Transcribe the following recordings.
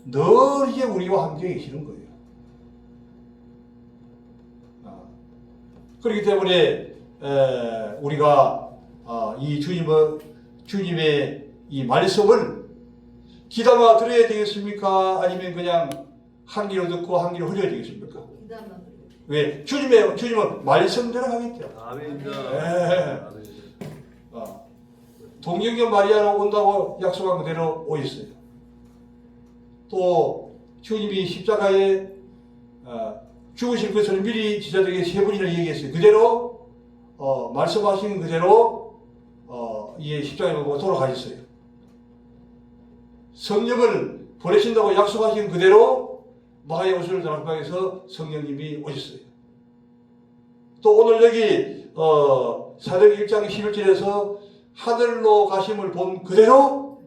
늘 이제 우리와 함께 계시는 거예요. 그렇기 때문에 우리가 이 주님의 이 말씀을 귀담아 들어야 되겠습니까? 아니면 그냥 한 귀로 듣고 한 귀로 흘려야 되겠습니까? 왜? 주님은 말씀대로 하기 때문에. 아멘입니다. 동정녀 마리아로 온다고 약속한 그대로 오셨어요. 또 주님이 십자가에 죽으실 것을 미리 제자들에게 3번이나 얘기했어요. 그대로 말씀하신 그대로 이 십자가에 보고 돌아가셨어요. 성령을 보내신다고 약속하신 그대로 마가의 오순절 다락방에서 성령님이 오셨어요. 또 오늘 여기 사도행 1장 11절에서 하늘로 가심을 본 그대로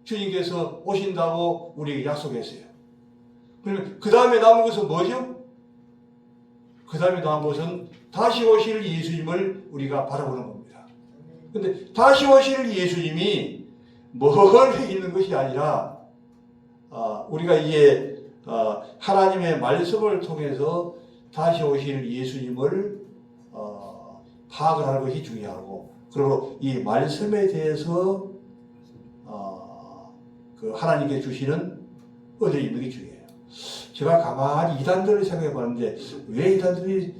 주님께서 오신다고 우리에게 약속했어요. 그러면 그 다음에 남은 것은 뭐죠? 그 다음에 남은 것은 다시 오실 예수님을 우리가 바라보는 겁니다. 근데 다시 오실 예수님이 멀리 있는 것이 아니라 우리가 이제 하나님의 말씀을 통해서 다시 오실 예수님을 파악을 하는 것이 중요하고, 그리고 이 말씀에 대해서 그 하나님께 주시는 은혜 있는 게 중요해요. 제가 가만히 이단들을 생각해 봤는데 왜 이단들이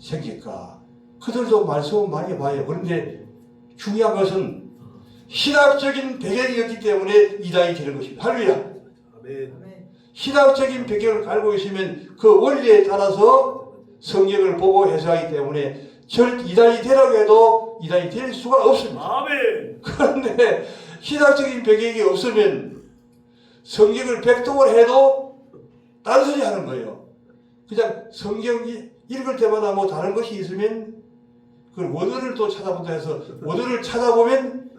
생길까? 그들도 말씀을 많이 봐요. 그런데 중요한 것은 신학적인 배경이었기 때문에 이단이 되는 것입니다. 할렐루야. 신학적인 배경을 알고 있으면 그 원리에 따라서 성경을 보고 해석하기 때문에 이단이 되라고 해도 이단이 될 수가 없습니다. 아멘. 그런데 신학적인 배경이 없으면 성경을 백독을 해도 딴소리 하는 거예요. 그냥 성경 읽을 때마다 뭐 다른 것이 있으면 그 원어를 또 찾아본다 해서 원어를 찾아보면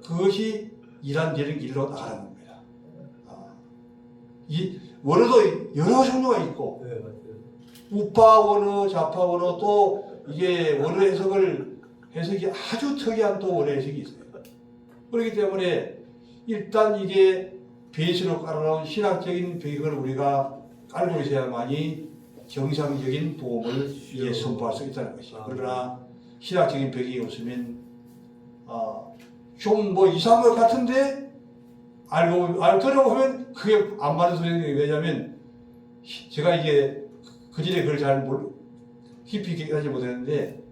그것이 이단되는 길로 나가는 겁니다. 이 원어도 여러 종류가 있고, 네, 맞아요. 우파 원어, 좌파 원어, 또 이게 원어 해석이 아주 특이한 또 원어 해석이 있어요. 그렇기 때문에 일단 이게 베이스로 깔아놓은 신학적인 배경을 우리가 깔고 있어야만이 정상적인 복음을 이제 선포할 수 있다는 것이죠. 그러나 신학적인 배경이 없으면 좀 뭐 이상한 것 같은데 들어보면 그게 안 맞는 소리예요. 왜냐하면 제가 이게 그전에 그걸 잘 깊이 얘기하지 못했는데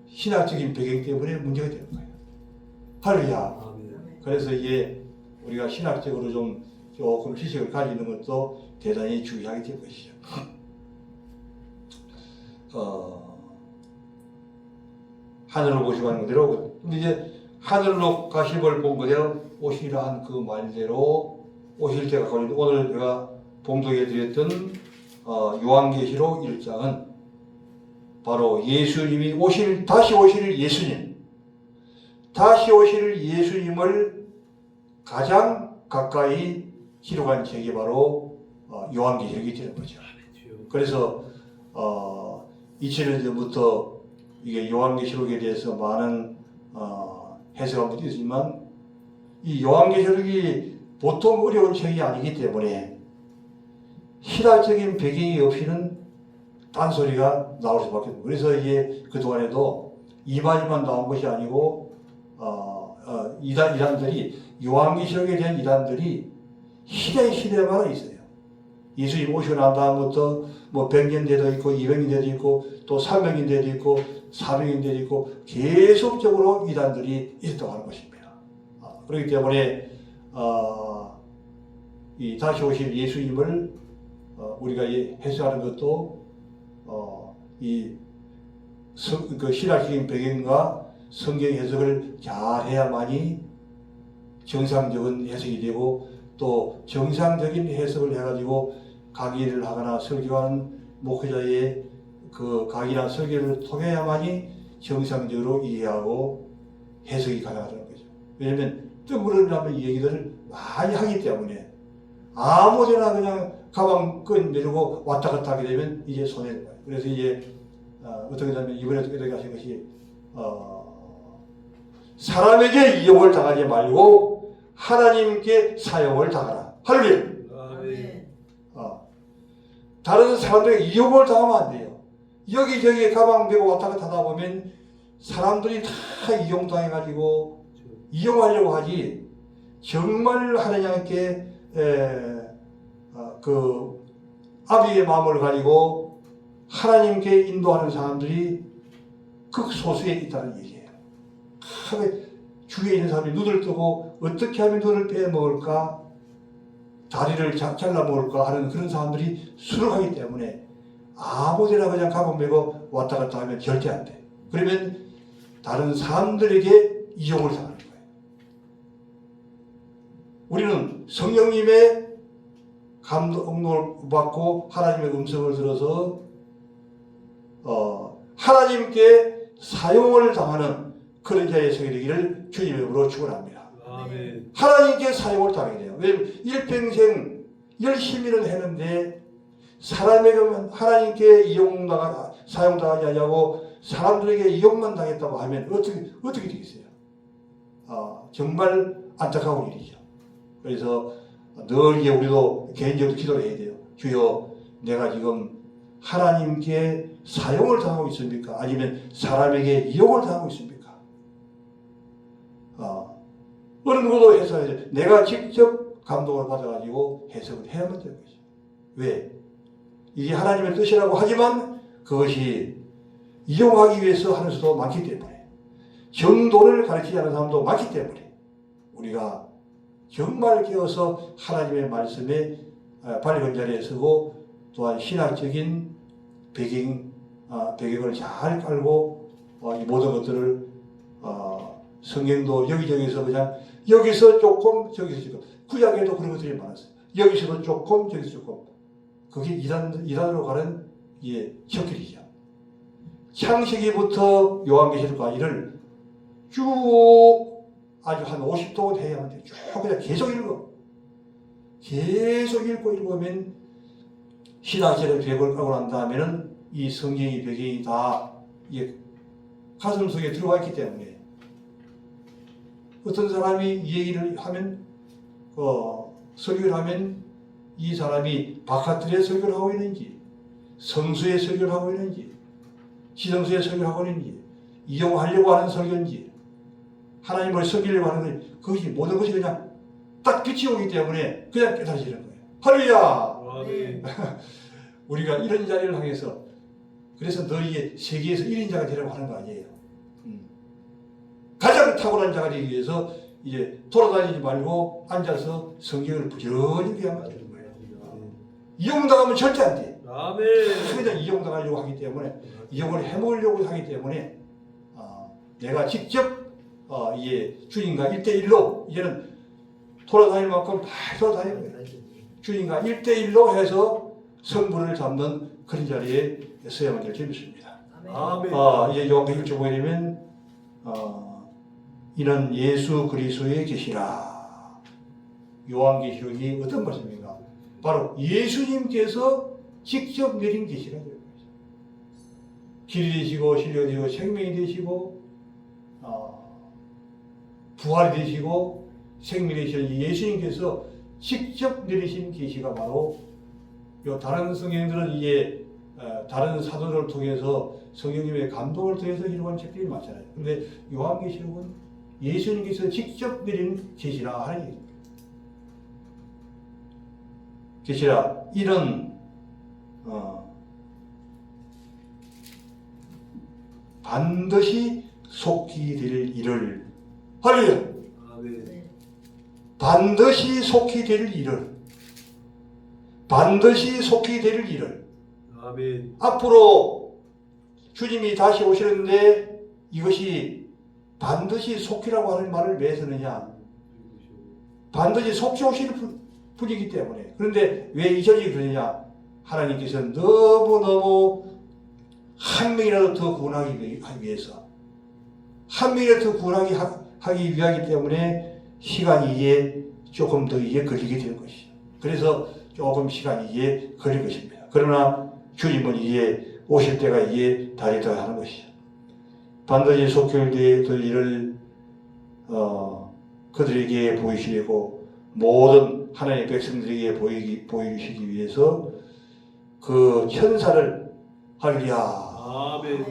신학적인 배경 때문에 문제가 되는 거예요. 할렐루야. 그래서 이게 우리가 신학적으로 좀 조금 지식을 가지는 것도 대단히 중요하게 될 것이죠. 하늘로 보시고 하는 그대로, 근데 이제 하늘로 가심을 본 그대로 오시라 한 그 말대로 오실 때가 가까운데, 오늘 제가 봉독해 드렸던 요한계시록 1장은 바로 예수님이 다시 오실 예수님을 가장 가까이 기록한 책이 바로 요한계시록이 되는 거죠. 그래서 2000년 전부터 이게 요한계시록에 대해서 많은 해석한 분도 있지만, 이 요한계시록이 보통 어려운 책이 아니기 때문에 신학적인 배경이 없이는 딴소리가 나올 수밖에 없고, 그래서 이게 그동안에도 이만희만 나온 것이 아니고 이단들이 요한계시록에 대한 이단들이 시대마다 있어요. 예수님 오시고 난 다음부터 뭐 100년 대도 있고 200년 대도 있고 또 300년 대도 있고 400년 대도 있고 계속적으로 이단들이 있었다고 하는 것입니다. 그렇기 때문에 이 다시 오실 예수님을 우리가 해석하는 것도 그 신학적인 배경과 성경 해석을 잘 해야만이 정상적인 해석이 되고, 또 정상적인 해석을 해가지고 강의를 하거나 설교하는 목회자의 그 강의나 설교를 통해야만이 정상적으로 이해하고 해석이 가능하다는 거죠. 왜냐하면 뜬구름이라는 얘기들을 많이 하기 때문에 아무데나 그냥 가방 끈 내리고 왔다 갔다 하게 되면 이제 손해를 봐요. 그래서 이제 어떻게 하면 이번에 어떻게 하신 것이 사람에게 이용을 당하지 말고 하나님께 사용을 당하라. 할렐루야. 아멘. 다른 사람들에게 이용을 당하면 안 돼요. 여기저기 가방 메고 왔다 갔다 하다 보면 사람들이 다 이용당해가지고 이용하려고 하지, 정말 하나님께 그 아비의 마음을 가지고 하나님께 인도하는 사람들이 극소수에 있다는 얘기예요. 주위에 있는 사람이 눈을 뜨고 어떻게 하면 눈을 빼먹을까, 다리를 잘라 먹을까 하는 그런 사람들이 수록하기 때문에 아무데나 그냥 가방 메고 왔다 갔다 하면 절대 안 돼. 그러면 다른 사람들에게 이용을 당하는 거예요. 우리는 성령님의 감동을 받고 하나님의 음성을 들어서 하나님께 사용을 당하는 그런 자의 성이 되기를 주님의 이름으로 축원합니다. 아멘. 하나님께 사용을 당하게 돼요. 왜냐하면 일평생 열심히는 했는데 사람에게 하나님께 사용당하지 않냐고 사람들에게 이용만 당했다고 하면 어떻게 되겠어요? 정말 안타까운 일이죠. 그래서 늘 우리도 개인적으로 기도를 해야 돼요. 주여, 내가 지금 하나님께 사용을 당하고 있습니까? 아니면 사람에게 이용을 당하고 있습니까? 어느 누구도 해석해서 내가 직접 감동을 받아가지고 해석을 해야만 되는 거죠. 왜? 이게 하나님의 뜻이라고 하지만 그것이 이용하기 위해서 하는 수도 많기 때문에, 정도를 가르치지 않는 사람도 많기 때문에 우리가 정말 깨어서 하나님의 말씀에 발견 자리에 서고 또한 신학적인 배경을 잘 깔고 이 모든 것들을 성경도 여기저기서 그냥 여기서 조금 저기서 조금, 구약에도 그런 것들이 많았어요. 여기서도 조금 저기서 조금, 그게 이단으로 가는 척길이죠. 창세기부터 요한계시록까지를 쭉 아주 한 50동은 해야만 돼요. 쭉 그냥 계속 읽어. 계속 읽으면 신학적인 배경을 깔고 난 다음에는 이 성경의 배경이 다 가슴 속에 들어가 있기 때문에 어떤 사람이 이 얘기를 하면 설교를 하면 이 사람이 바깥들의 설교를 하고 있는지, 성수의 설교를 하고 있는지, 지성수의 설교를 하고 있는지, 이용하려고 하는 설교인지, 하나님을 섬기려고 하는 것이, 그것이 모든 것이 그냥 딱 빛이 오기 때문에 그냥 깨달아지는 거예요. 할렐루야! 우리가 이런 자리를 향해서, 그래서 너희의 세계에서 1인자가 되라고 하는 거 아니에요. 가장 탁월한 자가 되기 위해서 이제 돌아다니지 말고 앉아서 성경을 부지런히 배워야 되는 거예요. 이용당하면 절대 안 돼. 아멘. 그냥 이용당하려고 하기 때문에, 이용을 해먹으려고 하기 때문에 내가 직접 주님과 1대1로 이제는 돌아다닐 만큼 다 돌아다니는 거예요. 주님과 1대1로 해서 성부를 잡는 그런 자리에 서야만 될 줄 믿습니다. 아멘. 이제 요한계시록 쪽 보게 되면 이는 예수 그리스도의 계시라. 요한계시록이 어떤 말씀입니까? 바로 예수님께서 직접 내린 계시라는 거예요. 길이 되시고 진리가 되시고 생명이 되시고 부활이 되시고 생명이 되시는 예수님께서 직접 내리신 계시가 바로 다른 성경들은 다른 사도들을 통해서 성령님의 감동을 통해서 이루어진 책들이 많잖아요. 그런데 요한계시록은 예수님께서 직접 내린 계시라 하는 얘기입니다. 계시라, 이는 반드시 속히 될 일을, 할렐루야! 아멘. 반드시 속히 될 일을, 반드시 속히 될 일을, 아멘. 앞으로 주님이 다시 오시는데 이것이 반드시 속히라고 하는 말을 왜 쓰느냐? 반드시 속히 오실 분이기 때문에. 그런데 왜 이전이 그러느냐? 하나님께서는 너무너무 한 명이라도 더 구원하기 위해서, 한 명이라도 더 구원하기 위하기 때문에 시간이 이제 조금 더 이제 걸리게 되는 것이죠. 그래서 조금 시간이 이제 걸릴 것입니다. 그러나 주님은 이제 오실 때가 이제 다리다 하는 것이죠. 반드시 속히 될 일을 그들에게 보이시려고 모든 하나님의 백성들에게 보이시기 위해서 그 천사를 할렐루야 아멘.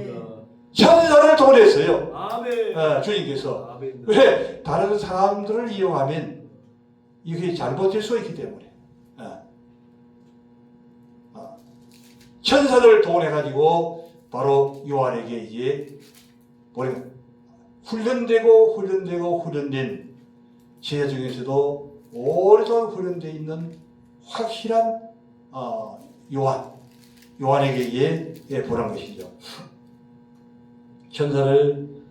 천사를 보냈어요. 아멘. 주님께서. 아멘. 왜? 다른 사람들을 이용하면 이게 잘못될 수 있기 때문에. 천사들을 동원해가지고 바로 요한에게 이제 훈련된 제자 중에서도 오랫동안 훈련되어 있는 확실한 요한에게 이제 보낸 것이죠. 천사를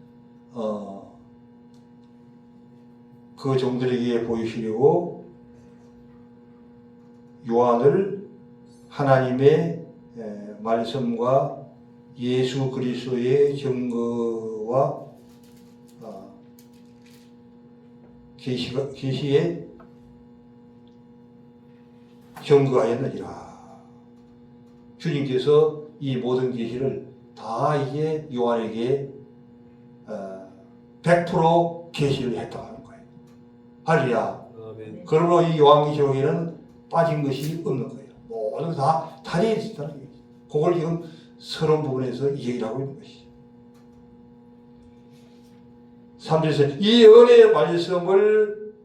그 종들에게 보이시려고 요한을 하나님의 말씀과 예수 그리스도의 증거와 계시에 증거하였느니라. 주님께서 이 모든 계시를 다 이제 요한에게 100% 계시를 했다고 하는 거예요. 할렐루야. 아멘. 그러므로 이 요한계시록에는 빠진 것이 없는 거예요. 모든 다 달려 있다는 거예요. 그걸 지금 서론 부분에서 이 얘기를 하고 있는 것이죠. 3절에서 이 은혜의 말씀을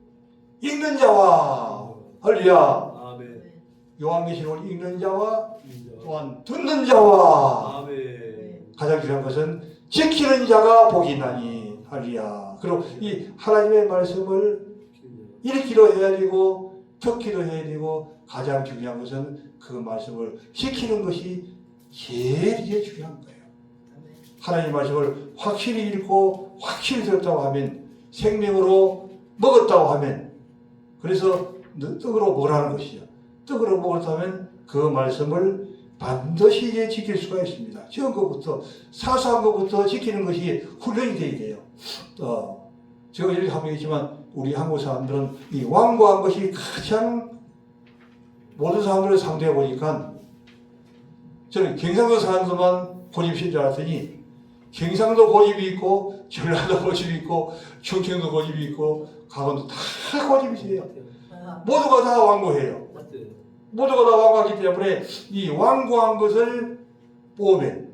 읽는 자와 할렐루야. 아멘. 요한계시록을 읽는 자와 또한 듣는 자와 아멘. 가장 중요한 것은 지키는 자가 복이 있나니 할렐루야. 그리고 이 하나님의 말씀을 읽기도 해야 되고 듣기도 해야 되고 가장 중요한 것은 그 말씀을 지키는 것이 제일 중요한 거예요. 하나님의 말씀을 확실히 읽고 확실히 들었다고 하면 생명으로 먹었다고 하면 그래서 떡으로 먹으라는 것이죠. 떡으로 먹었다면 그 말씀을 반드시 이제 지킬 수가 있습니다. 적은 것부터 사소한 것부터 지키는 것이 훈련이 되어야 돼요. 제가 이렇게 하고 있지만 우리 한국 사람들은 이 완고한 것이 가장 모든 사람들을 상대해 보니까 저는 경상도 사람들만 고집인 줄 알았더니 경상도 고집이 있고 전라도 고집이 있고 충청도 고집이 있고 강원도 다 고집이 있어요. 모두가 다 완고해요. 모두가 다 완고하기 때문에 이 완고한 것을 보면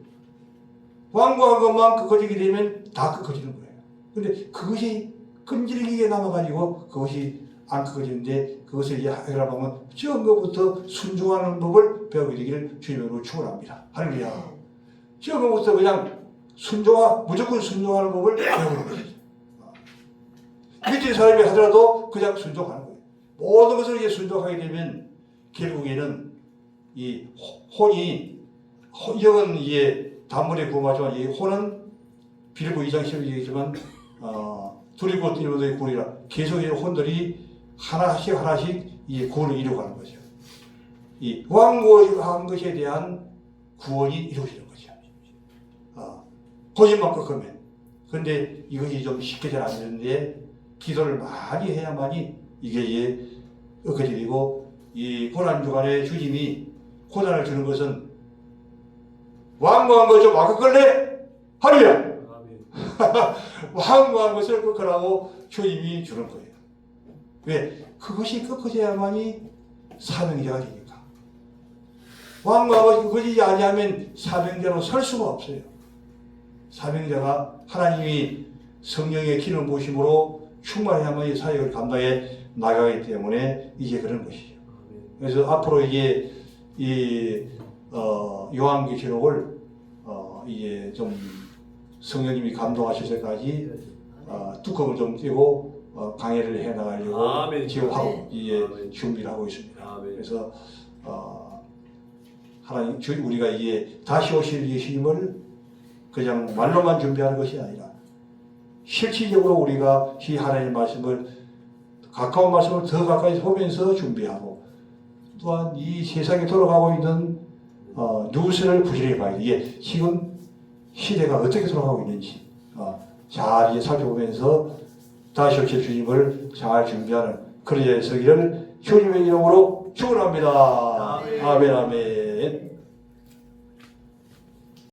완고한 것만 끄커지게 되면 다 끄커지는 거예요. 근데 그것이 끈질기게 남아가지고 그것이 안 끄커지는데 그것을 이제 해결하면 적은 것부터 순종하는 법을 배우게 되기를 주님으로 축원합니다. 할렐루야. 적은 것부터 그냥 무조건 순종하는 법을 배우는 것이죠. 밑에 사람이 하더라도 그냥 순종하는 거예요. 모든 것을 이제 순종하게 되면 결국에는 이 혼이 영은 이제 단문에 구음하지만 이 혼은 빌보 2장 10에 얘기했지만 두리고 일보도의 구원이라 계속 이 혼들이 하나씩 이 구원을 이루어가는 거죠. 이 완고한 것에 대한 구원이 이루어지는 거죠. 고집만 꺾으면. 근데 이것이 좀 쉽게 잘 안 되는데 기도를 많이 해야만이 이게 이제 꺾어지고 이 고난주간에 주님이 고난을 주는 것은 완고한 거 좀 안 꺾을래? 하루야! 완고한 것을 꺾으라고 주님이 주는 거예요. 왜? 그것이 꺾어져야만이 사명자가 되니까. 완고한 것이 꺾어지지 아니하면 사명자로 설 수가 없어요. 사명자가 하나님이 성령의 기름 부으심으로 충만해야만 사역을 감당해 나가기 때문에 이게 그런 것이죠. 그래서 앞으로 이제 이 요한계시록을 이제 좀 성령님이 감동하실 때까지 뚜껑을 좀 떼고 강의를 해 나가려고 지금 하고 이제 준비를 하고 있습니다. 그래서 하나님 우리가 이제 다시 오실 예수님을 그냥 말로만 준비하는 것이 아니라 실질적으로 우리가 이 하나님의 말씀을 가까운 말씀을 더 가까이 보면서 준비하고 또한 이 세상에 돌아가고 있는 뉴스를 부지런히 봐야 돼. 이게 지금 시대가 어떻게 돌아가고 있는지 잘 이제 살펴보면서 다시 오실 주님을 잘 준비하는 그런 일에 서기를 주님의 이름으로 축원합니다. 아멘 아멘.